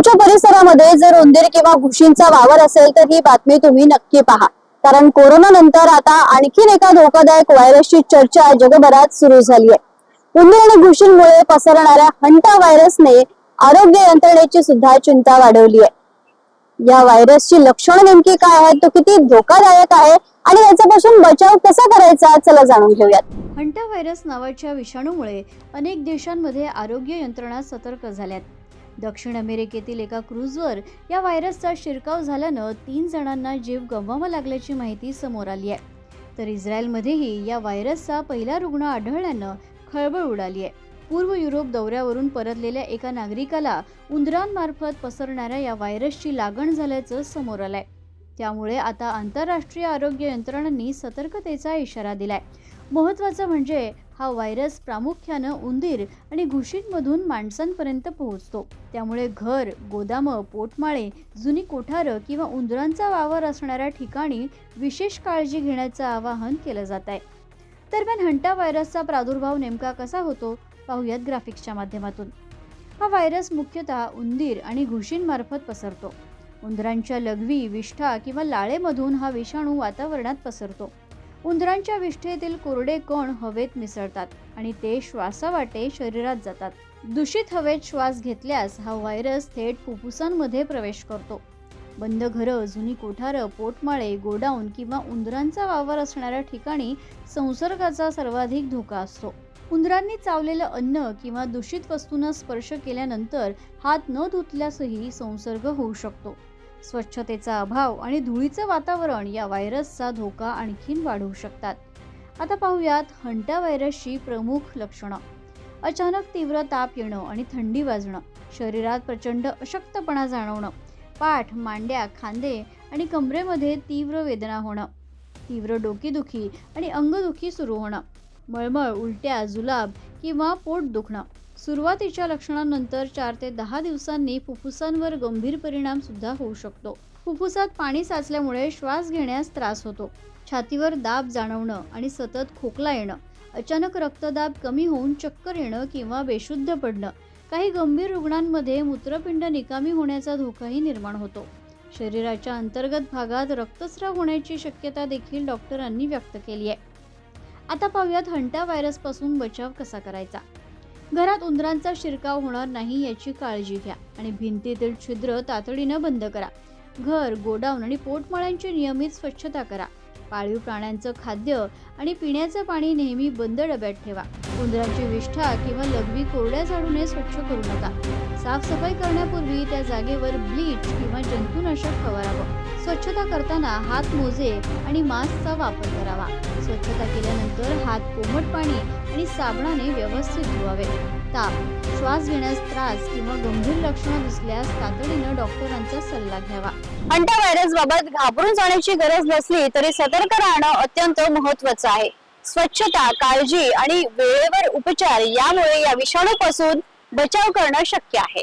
तुमच्या परिसरामध्ये जर उंदीर किंवा घुशींचा वावर असेल तर ही बातमी तुम्ही नक्की पहा, कारण कोरोना नंतर आता आणखीन एका धोकादायक व्हायरसची चर्चा जगभरात सुरू झाली आहे। उंदीर आणि घुशींमुळे पसरणाऱ्या हंटा व्हायरसने आरोग्य यंत्रणेची सुद्धा चिंता वाढवली आहे। या व्हायरसची लक्षणं नेमकी काय आहेत, तो किती धोकादायक आहे आणि याच्यापासून बचाव कसा करायचा, चला जाणून घेऊयात। हंटा व्हायरस नावाच्या विषाणूमुळे अनेक देशांमध्ये आरोग्य यंत्रणा सतर्क झाल्यात। दक्षिण अमेरिकेतील एका क्रूझवर या व्हायरसचा शिरकाव झाल्यानं 3 जणांना जीव गमवावा लागल्याची माहिती समोर आली आहे। तर इस्रायलमध्येही या व्हायरसचा पहिला रुग्ण आढळल्यानं खळबळ उडाली आहे। पूर्व युरोप दौऱ्यावरून परतलेल्या एका नागरिकाला उंदरांमार्फत पसरणाऱ्या या व्हायरसची लागण झाल्याचं समोर आलंय। त्यामुळे आता आंतरराष्ट्रीय आरोग्य यंत्रणांनी सतर्कतेचा इशारा दिलाय। महत्त्वाचं म्हणजे हा व्हायरस प्रामुख्यानं उंदीर आणि घुशींमधून माणसांपर्यंत पोहोचतो। त्यामुळे घर, गोदामं, पोटमाळे, जुनी कोठारं किंवा उंदरांचा वावर असणाऱ्या ठिकाणी विशेष काळजी घेण्याचं आवाहन केलं जात आहे। दरम्यान हंटा व्हायरसचा प्रादुर्भाव नेमका कसा होतो पाहूयात ग्राफिक्सच्या माध्यमातून। हा व्हायरस मुख्यतः उंदीर आणि घुशींमार्फत पसरतो। उंदरांच्या लघवी, विष्ठा किंवा लाळेमधून हा विषाणू वातावरणात पसरतो। उंदरांच्या विष्ठेतील कोरडे कण हवेत मिसळतात आणि ते श्वासावाटे शरीरात जातात। दूषित हवेत श्वास घेतल्यास हा व्हायरस थेट फुफ्फुसांमध्ये प्रवेश करतो। बंद घरं, जुनी कोठारं, पोटमाळे, गोडाऊन किंवा उंदरांचा वावर असणाऱ्या ठिकाणी संसर्गाचा सर्वाधिक धोका असतो। उंदरांनी चावलेलं अन्न किंवा दूषित वस्तूंना स्पर्श केल्यानंतर हात न धुतल्यासही संसर्ग होऊ शकतो। स्वच्छतेचा अभाव आणि धुळीचं वातावरण या व्हायरसचा धोका आणखीन वाढवू शकतात। आता पाहूयात हंटा व्हायरसची प्रमुख लक्षणं। अचानक तीव्र ताप येणं आणि थंडी वाजणं, शरीरात प्रचंड अशक्तपणा जाणवणं, पाठ, मांड्या, खांदे आणि कमरेमध्ये तीव्र वेदना होणं, तीव्र डोकेदुखी आणि अंगदुखी सुरू होणं, मळमळ, उलट्या, जुलाब किंवा पोट दुखणं। सुरुवातीच्या लक्षणांनंतर 4 ते 10 दिवसांनी फुफ्फुसांवर गंभीर परिणाम सुद्धा होऊ शकतो। फुफ्फुसात पाणी साचल्यामुळे श्वास घेण्यास त्रास होतो, छातीवर दाब जाणवणं आणि सतत खोकला येणं, अचानक रक्तदाब कमी होऊन चक्कर येणं किंवा बेशुद्ध पडणं। काही गंभीर रुग्णांमध्ये मूत्रपिंड निकामी होण्याचा धोकाही निर्माण होतो। शरीराच्या अंतर्गत भागात रक्तस्राव होण्याची शक्यता देखील डॉक्टरांनी व्यक्त केली आहे। आता पाहूयात हंटा व्हायरसपासून बचाव कसा करायचा। घरात उंदरांचा शिरकाव होणार नाही याची काळजी घ्या आणि भिंतीतील छिद्र तातडीनं बंद करा। घर, गोडाऊन आणि पोटमाळ्यांची नियमित स्वच्छता करा। पाळीव प्राण्यांचं खाद्य आणि पिण्याचं पाणी नेहमी बंद डब्यात ठेवा। उंदरांची विष्ठा किंवा लघवी कोरड्या झाडूने स्वच्छ करू नका। साफसफाई करण्यापूर्वी त्या जागेवर ब्लीच किंवा जंतुनाशक फवारावं। स्वच्छता करताना हात मोजे आणि मास्कचा वापर करावा। स्वच्छता केल्यानंतर हात कोमट पाणी आणि साबणाने व्यवस्थित धुवावे। ताप, श्वास घेण्यास त्रास किंवा गंभीर लक्षणं दिसल्यास तातडीनं डॉक्टरांचा सल्ला घ्यावा। हंटा व्हायरस बाबत घाबरून जाण्याची गरज नसली तरी सतर्क राहणं अत्यंत महत्त्वाचं आहे। स्वच्छता, काळजी आणि वेळेवर उपचार यामुळे या विषाणूपासून बचाव करणं शक्य आहे।